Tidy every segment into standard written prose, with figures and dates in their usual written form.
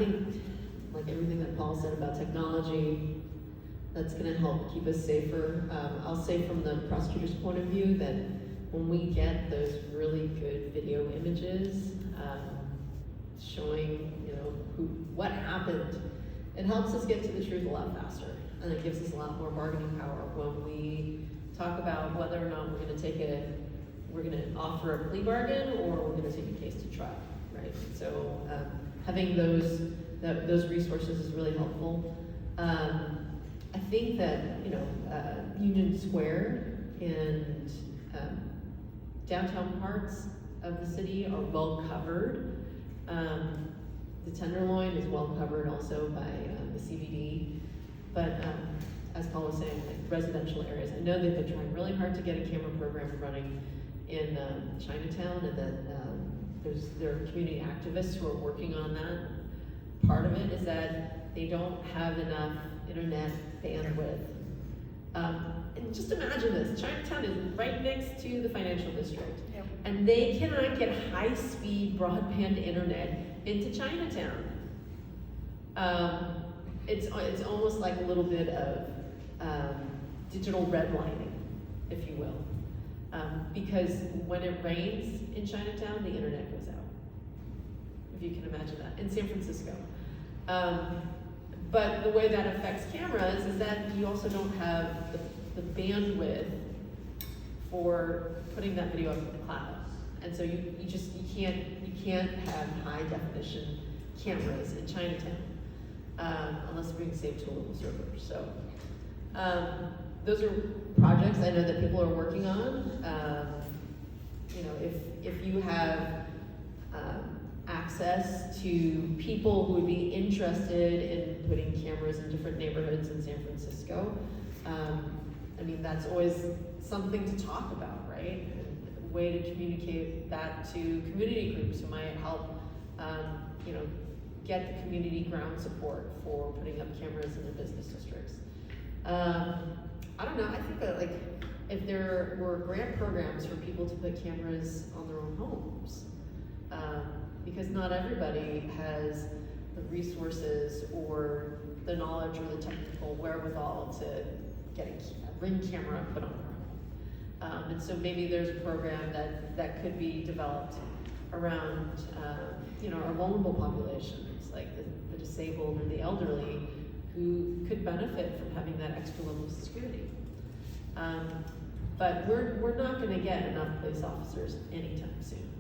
think, like everything that Paul said about technology, that's going to help keep us safer. I'll say from the prosecutor's point of view that when we get those really good video images showing, what happened, it helps us get to the truth a lot faster, and it gives us a lot more bargaining power when we talk about whether or not we're going to offer a plea bargain or we're going to take a case to trial, right? So having those resources is really helpful. I think that Union Square and downtown parts of the city are well covered. The Tenderloin is well covered also by the CBD, but as Paul was saying, like residential areas. I know they've been trying really hard to get a camera program running in Chinatown, and that there are community activists who are working on that. Part of it is that they don't have enough internet bandwidth. And just imagine this, Chinatown is right next to the financial district, and they cannot get high-speed broadband internet into Chinatown. It's almost like a little bit of digital redlining, if you will. Because when it rains in Chinatown, the internet goes out. If you can imagine that, in San Francisco. But the way that affects cameras is that you also don't have the bandwidth for putting that video up in the cloud. And so you can't have high definition cameras in Chinatown unless they're being saved to a local server. So those are projects I know that people are working on. If you have access to people who would be interested in putting cameras in different neighborhoods in San Francisco, that's always something to talk about, right? A way to communicate that to community groups who might help, get the community ground support for putting up cameras in their business districts. I don't know, I think that if there were grant programs for people to put cameras on their own homes, because not everybody has the resources or the knowledge or the technical wherewithal to get a Ring camera put on their home. And so maybe there's a program that could be developed around our vulnerable populations, like the disabled or the elderly, who could benefit from having that extra level of security. But we're not going to get enough police officers anytime soon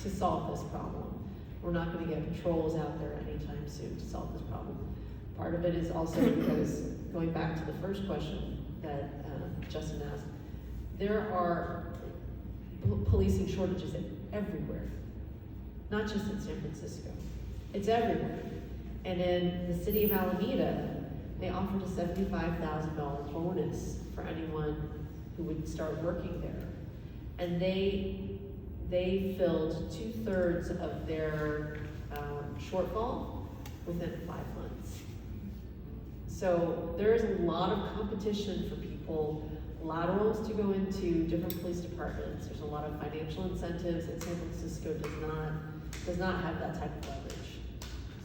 to solve this problem. We're not going to get patrols out there anytime soon to solve this problem. Part of it is also because, going back to the first question that Justin asked, there are policing shortages everywhere, not just in San Francisco. It's everywhere. And in the city of Alameda, they offered a $75,000 bonus for anyone who would start working there. And they filled 2/3 of their shortfall within 5 months. So there's a lot of competition for people, laterals to go into different police departments. There's a lot of financial incentives, and San Francisco does not have that type of leverage.